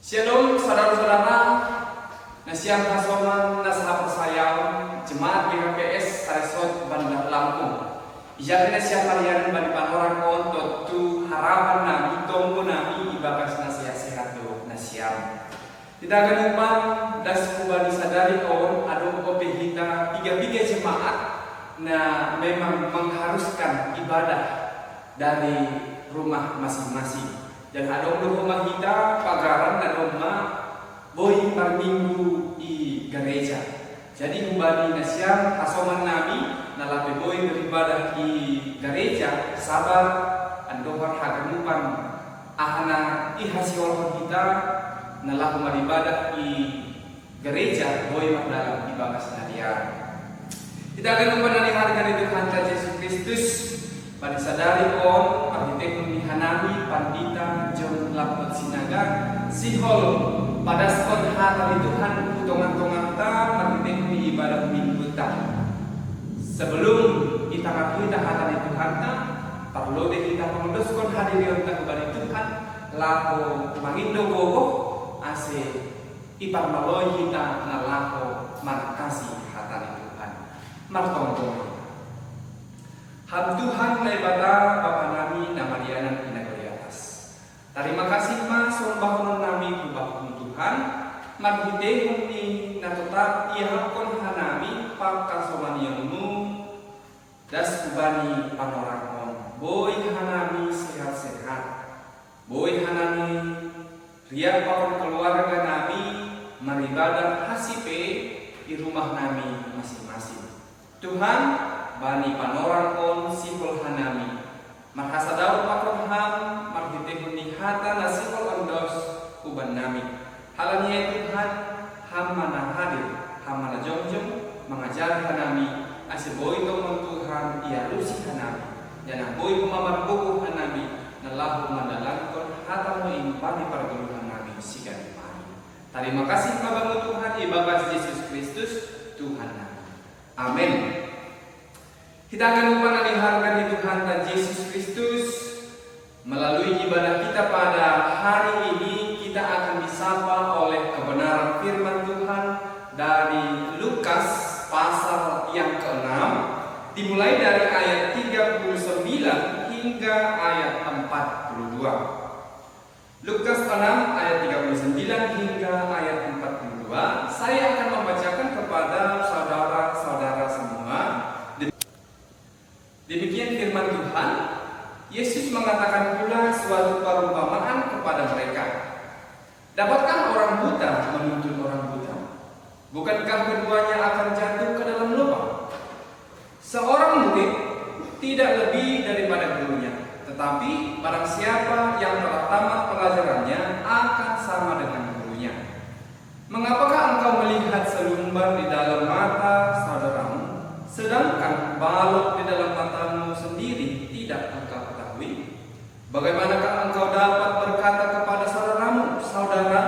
Shalom saudara-saudara, nasiam hasoman nasaha persayang jemaat GKPS Saresot Bandar Lampung. Ijazah nasiam harian bani panoran kon totu harapan nabi tonggo nabi ibakas nasihat sehat do nasiam. Kita akan umpan das kubani sadari kon adong obe kita tiga jemaat na memang mengharuskan ibadah dari rumah masing-masing. Dan ada rumah kita pagaran dan rumah boy per minggu di gereja. Jadi ubani nasiam asoman nabi nalape boy beribadah di gereja sabar andohar hagamupan ahana ihasiol kita nalaku beribadah di gereja boy dalam ibadah nadian. Kita akan memandang harga Tuhan Yesus Kristus. Pada sadari on, arsitek hanami pandita John Lapot Sinaga Sihol pada skon hata Tuhan utongan-tongan ta arsitek ibadah minggu ta. Sebelum kita ngakui hata Tuhan ta, perlu kita mengendoskan hadirin ta kepada Tuhan lako mangindo gogo ase ipar maloi kita nalako makasih hata Tuhan. Martong Ham Tuhan na ibata Bapa nami na Marianan pinagoli atas. Terima kasih ma sombahon nami kubahon Tuhan. Maghidehon ni natutat ihapkon hanami pagkasomanianmu das kubani panorakon. Boy hanami sehat-sehat. Boy hanami riak pakon keluarga nami maribadah hasipe di rumah nami masing-masing. Tuhan bani panoran on sipol hanami makasadaw pakon ham marhitehun ni hata nasipol ondos uban nami halanya Tuhan ham mana hadir ham mana jom-jom mengajar hanami asiboy tomon Tuhan ia lusi hanami dan boy pemamar buku hanami nalahu mandalangkon hata mo impani perguluhan nami sigan pari. Terima kasih kabarmu Tuhan ibagas Yesus Kristus Tuhan nami. Amin. Kita akan memperlihatkan Tuhan dan Yesus Kristus melalui ibadah kita pada hari ini. Kita akan disapa oleh kebenaran firman Tuhan dari Lukas pasal yang ke-6 dimulai dari ayat 39 hingga ayat 42. Lukas 6 ayat 39 hingga ayat 42. Saya akan membacakan kepada saudara-saudara semua. Demikian firman Tuhan. Yesus mengatakan pula suatu perumpamaan kepada mereka. Dapatkah orang buta menuntun orang buta? Bukankah keduanya akan jatuh ke dalam lubang? Seorang murid tidak lebih daripada gurunya, tetapi barang siapa yang telah tamat pelajarannya akan sama dengan gurunya. Mengapakah engkau melihat selumbar di dalam mata saudaramu, sedangkan balok di dalam matamu sendiri tidak engkau ketahui? Bagaimanakah engkau dapat berkata kepada saudaramu, saudara,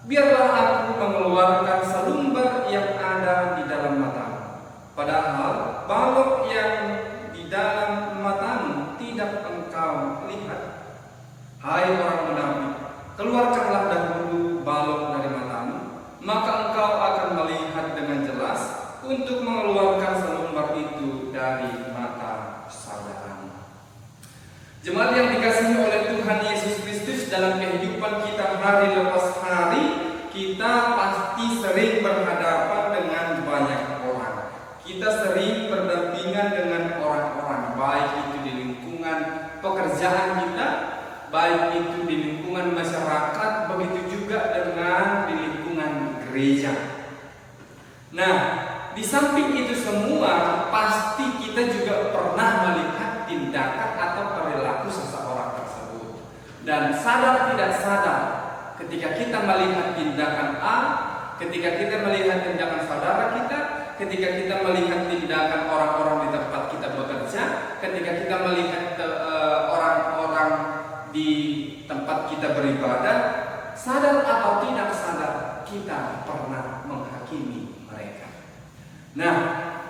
biarlah aku mengeluarkan selumbar yang ada di dalam matamu, padahal balok yang di dalam matamu tidak engkau lihat. Hai orang munafik, keluarkanlah dahulu balok dari matamu, maka engkau akan melihat dengan jelas untuk mengeluarkan selumbar itu dari mata saudaramu. Jemaat yang dikasihi oleh Tuhan Yesus Kristus, dalam kehidupan kita hari lepas hari, kita pasti sering berhadapan dengan banyak orang. Kita sering berdampingan dengan orang-orang, baik itu di lingkungan pekerjaan kita, baik itu di lingkungan masyarakat, begitu juga dengan di lingkungan gereja. Nah, di samping itu semua, pasti kita juga pernah melihat tindakan atau perilaku seseorang tersebut. Dan sadar tidak sadar, ketika kita melihat tindakan A, ketika kita melihat tindakan saudara kita, ketika kita melihat tindakan orang-orang di tempat kita bekerja, ketika kita melihat orang-orang di tempat kita beribadah, sadar atau tidak sadar, kita pernah menghakimi mereka. Nah,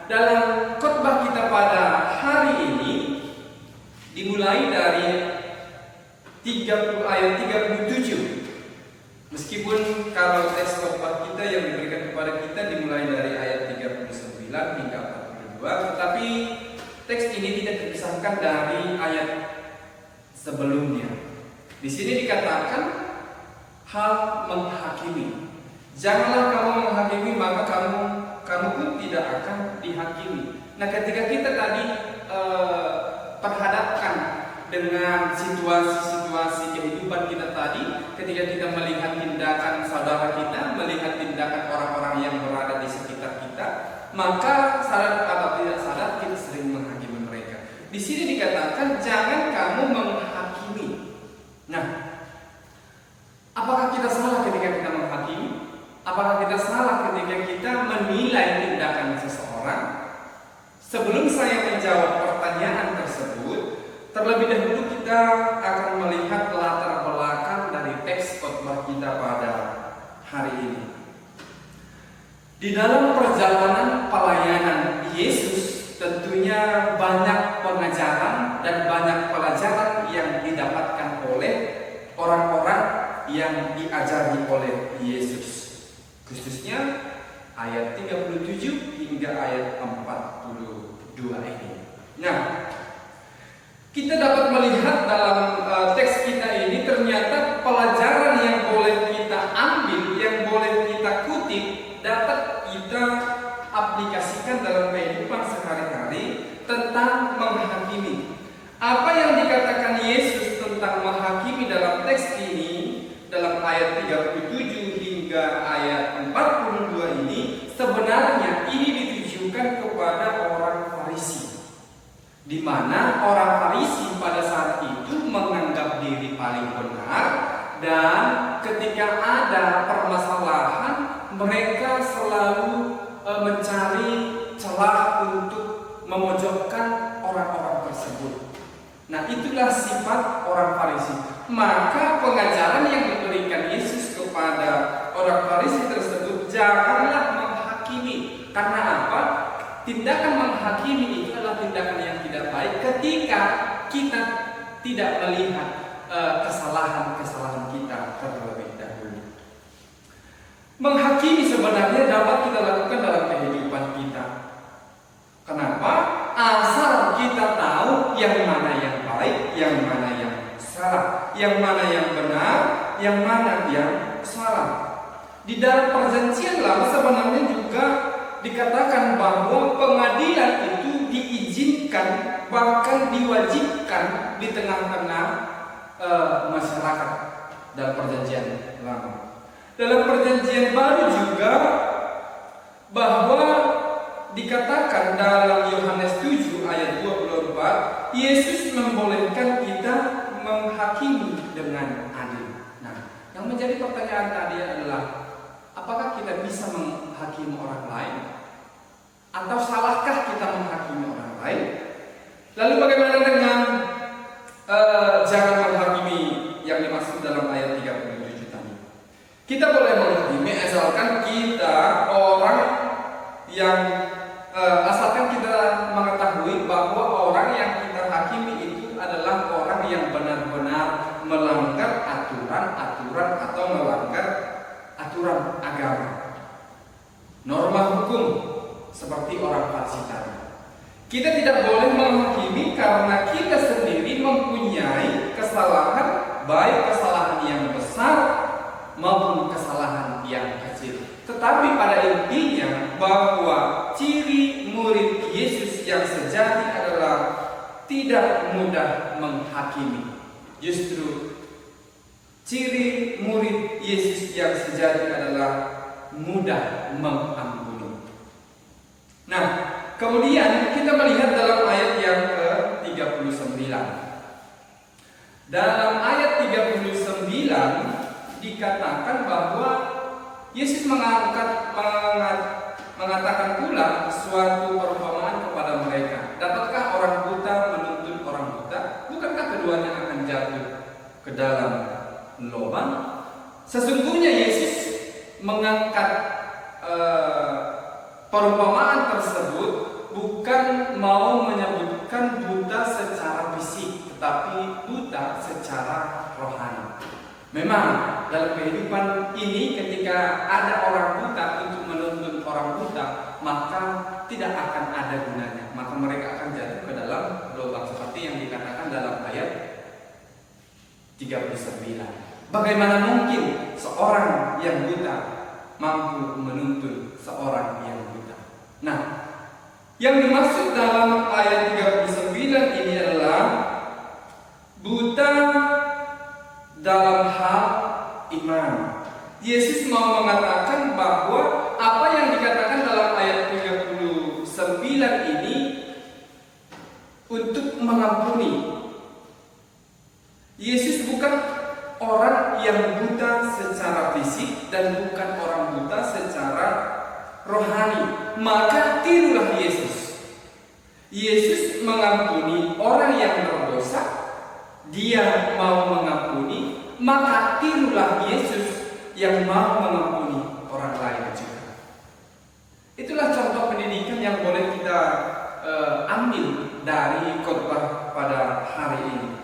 dalam khotbah kita pada hari ini dimulai dari ayat 37 Meskipun kalau teks khotbah kita yang diberikan kepada kita dimulai dari ayat 39 hingga 42, tetapi teks ini tidak terpisahkan dari ayat sebelumnya. Di sini dikatakan hal menghakimi. Janganlah kamu menghakimi, maka kamu pun tidak akan dihakimi. Nah, ketika kita tadi terhadapkan dengan situasi-situasi kehidupan kita tadi, ketika kita melihat tindakan saudara kita, melihat tindakan orang-orang yang berada di sekitar kita, maka sadar atau tidak sadar kita sering menghakimi mereka. Di sini dikatakan jangan kamu menghakimi. Nah, apakah kita salah ketika kita menghakimi? Apakah kita salah ketika kita menilai tindakan seseorang? Sebelum saya menjawab pertanyaan tersebut, terlebih dahulu kita akan melihat latar belakang dari teks khotbah kita pada hari ini. Di dalam perjalanan pelayanan Yesus, tentunya banyak pengajaran dan banyak pelajaran yang didapatkan oleh orang-orang yang diajari oleh Yesus. Khususnya ayat 37 hingga ayat 42 ini. Nah, kita dapat melihat dalam teks kita ini ternyata pelajaran yang boleh kita ambil, yang boleh kita kutip, dapat kita aplikasikan dalam kehidupan sehari-hari tentang menghakimi. Apa yang dikatakan Yesus tentang menghakimi dalam teks ini, dalam ayat 37 hingga ayat 42 ini, sebenarnya ini ditujukan kepada orang Farisi, di mana orang Farisi pada saat itu menganggap diri paling benar, dan ketika ada permasalahan mereka selalu mencari celah untuk memojokkan orang-orang tersebut. Nah, itulah sifat orang Farisi. Maka pengajaran yang diberikan Yesus kepada orang Farisi tersebut, janganlah menghakimi. Karena apa? Tindakan menghakimi itu adalah tindakan yang tidak baik ketika kita tidak melihat kesalahan-kesalahan kita terlebih dahulu. Menghakimi sebenarnya dapat kita lakukan dalam kehidupan kita. Kenapa? Asal kita tahu yang mana yang baik, yang mana yang salah, yang mana yang benar, yang mana yang salah. Di dalam perjanjian lama sebenarnya juga dikatakan bahwa pengadilan itu diizinkan, bahkan diwajibkan di tengah-tengah masyarakat dalam perjanjian lama. Dalam perjanjian baru juga bahwa dikatakan dalam Yohanes 7 ayat 24, Yesus membolehkan kita menghakimi dengan adil. Nah, yang menjadi pertanyaan tadi adalah, apakah kita bisa menghakimi orang lain? Atau salahkah kita menghakimi orang lain? Lalu bagaimana dengan jangan menghakimi yang dimaksud dalam ayat 37 tadi? Kita boleh menghakimi asalkan kita orang yang asalkan kita mengetahui bahwa orang yang kita hakimi itu adalah orang yang benar-benar melanggar aturan-aturan atau melanggar aturan agama, norma hukum, seperti orang Farisi tadi. Kita tidak boleh menghakimi karena kita sendiri mempunyai kesalahan, baik kesalahan yang besar maupun kesalahan yang kecil. Tetapi pada intinya bahwa ciri murid Yesus yang sejati adalah tidak mudah menghakimi. Justru ciri murid Yesus yang sejati adalah mudah mengampuni. Nah, kemudian kita melihat dalam ayat yang ke-39. Dalam ayat 39 dikatakan bahwa Yesus mengatakan pula suatu perumpamaan kepada mereka. Dapatkah orang buta menuntun orang buta? Bukankah keduanya akan jatuh ke dalam lubang? Sesungguhnya Yesus mengangkat perumpamaan tersebut bukan mau menyebutkan buta secara fisik, tetapi buta secara rohani. Memang dalam kehidupan ini ketika ada orang buta untuk menuntun orang buta, maka tidak akan ada gunanya. Maka mereka akan jatuh ke dalam lubang seperti yang dikatakan dalam ayat 39. Bagaimana mungkin seorang yang buta mampu menuntun seorang yang buta? Nah, yang dimaksud dalam ayat 39 ini adalah buta dalam hal iman. Yesus mau mengatakan bahwa apa yang dikatakan dalam ayat 39 ini untuk mengampuni. Yesus bukan orang yang buta secara fisik dan bukan orang buta secara rohani. Maka tirulah Yesus. Yesus mengampuni orang yang berdosa. Dia mau mengampuni, maka tirulah Yesus yang mau mengampuni orang lain juga. Itulah contoh pendidikan yang boleh kita ambil dari khotbah pada hari ini.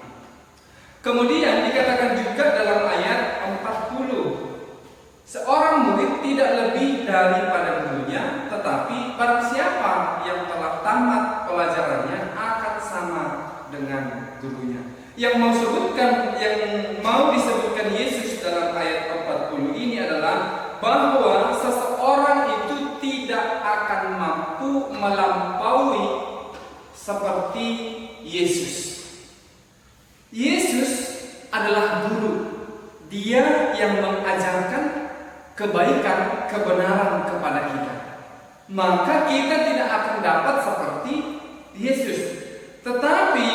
Kemudian dikatakan juga dalam ayat 40, seorang murid tidak lebih daripada gurunya, tetapi barang siapa yang telah tamat pelajarannya akan sama dengan gurunya. Yang mau disebutkan Yesus dalam ayat 40 ini adalah bahwa seseorang itu tidak akan mampu melampaui seperti Yesus. Yesus adalah guru. Dia yang mengajarkan kebaikan, kebenaran kepada kita. Maka kita tidak akan dapat seperti Yesus. Tetapi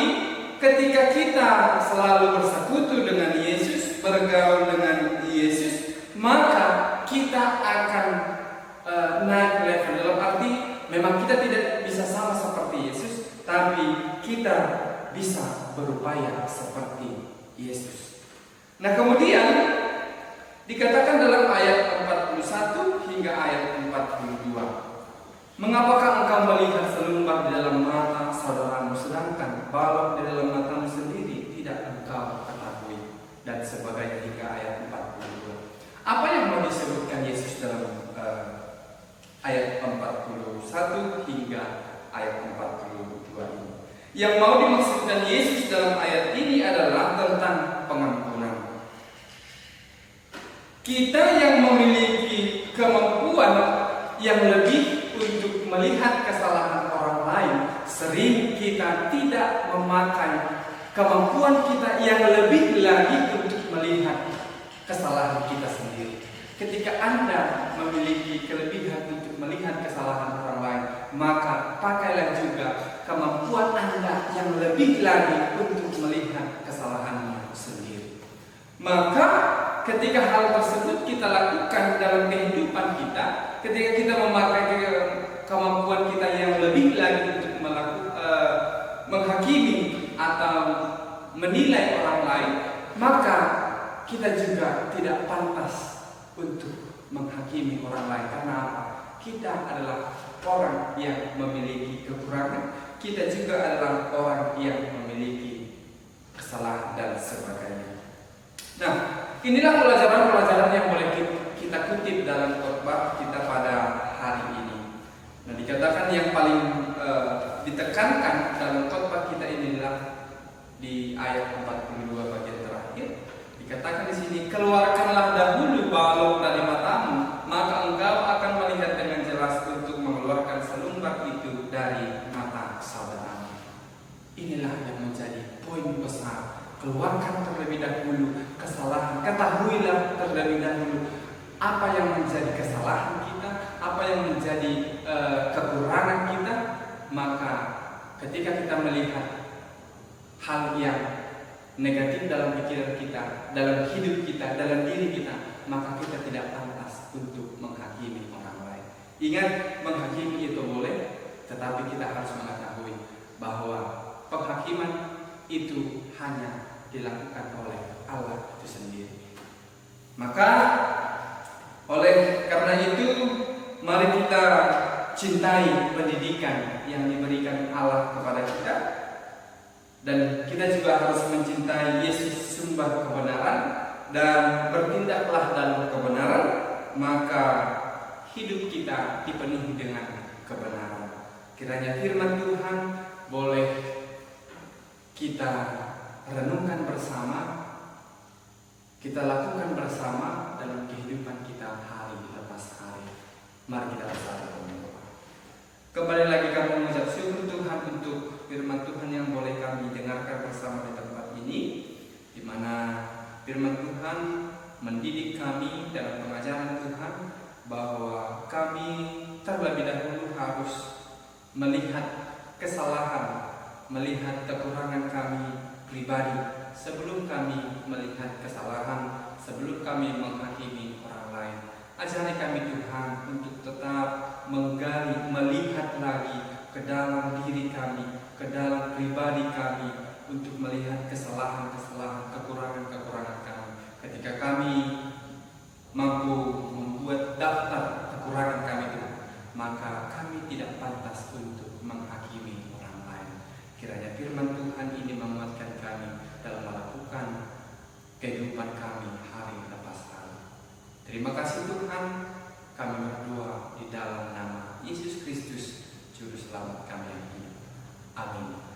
ketika kita selalu bersekutu dengan Yesus, bergaul dengan Yesus, maka kita akan naik level. Dalam arti memang kita tidak bisa sama seperti Yesus, tapi kita bisa berupaya seperti Yesus. Nah, kemudian dikatakan dalam ayat 41 hingga ayat 42, mengapakah engkau melihat selumbar di dalam mata saudaramu, sedangkan balok di dalam matamu sendiri tidak engkau ketahui? Dan sebagainya hingga ayat 42. Apa yang mau disebutkan Yesus dalam ayat 41 hingga ayat 42 ini? Yang mau dimaksudkan Yesus dalam ayat ini adalah tentang pengampunan. Kita yang memiliki kemampuan yang lebih untuk melihat kesalahan orang lain, sering kita tidak memakai kemampuan kita yang lebih lagi untuk melihat kesalahan kita sendiri. Ketika Anda memiliki kelebihan untuk melihat kesalahan orang lain, maka pakailah juga kemampuan Anda yang lebih lagi untuk melihat kesalahanmu sendiri. Maka ketika hal tersebut kita lakukan dalam kehidupan kita, ketika kita memakai kemampuan kita yang lebih lagi untuk menghakimi atau menilai orang lain, maka kita juga tidak pantas untuk menghakimi orang lain. Karena apa? Kita adalah orang yang memiliki kekurangan, kita juga adalah orang yang memiliki kesalahan dan sebagainya. Nah, inilah pelajaran-pelajaran yang boleh kita kutip dalam khotbah kita pada hari ini. Nah, dikatakan yang paling ditekankan dalam khotbah kita ini adalah di ayat 42 bagian terakhir. Dikatakan di sini, keluarkanlah dahulu balok dari matamu, maka engkau akan melihat dengan jelas untuk mengeluarkan selumbar itu dari mata saudaramu. Inilah yang menjadi poin besar. Keluarkan terlebih dahulu kesalahan. Ketahuilah terlebih dahulu apa yang menjadi kesalahan kita, apa yang menjadi kekurangan kita. Maka ketika kita melihat hal yang negatif dalam pikiran kita, dalam hidup kita, dalam diri kita, maka kita tidak pantas untuk menghakimi orang lain. Ingat, menghakimi itu boleh, tetapi kita harus mengetahui bahwa penghakiman itu hanya dilakukan oleh Allah itu sendiri. Maka oleh karena itu, mari kita cintai pendidikan yang diberikan Allah kepada kita. Dan kita juga harus mencintai Yesus, sumber kebenaran, dan bertindaklah dalam kebenaran, maka hidup kita dipenuhi dengan kebenaran. Kiranya firman Tuhan boleh kita renungkan bersama, kita lakukan bersama dalam kehidupan kita hari lepas hari. Mari kita bersatu berdoa. Kembali lagi kami mengucap syukur Tuhan untuk firman Tuhan yang boleh kami dengarkan bersama di tempat ini, di mana firman Tuhan mendidik kami dalam pengajaran Tuhan bahwa kami terlebih dahulu harus melihat kesalahan, melihat kekurangan kami pribadi sebelum kami melihat kesalahan, sebelum kami menghakimi orang lain. Ajari kami Tuhan untuk tetap menggali, melihat lagi ke dalam diri kami, ke dalam pribadi kami, untuk melihat kesalahan-kesalahan, kekurangan-kekurangan kami. Ketika kami mampu membuat daftar kekurangan kami Tuhan, maka kami tidak pantas untuk menghakimi orang lain. Kiranya firman Tuhan ini menguatkan kami dalam melakukan kehidupan kami hari lepas hari. Terima kasih Tuhan, kami berdoa di dalam nama Yesus Kristus, Juru Selamat kami yang hidup. Amin.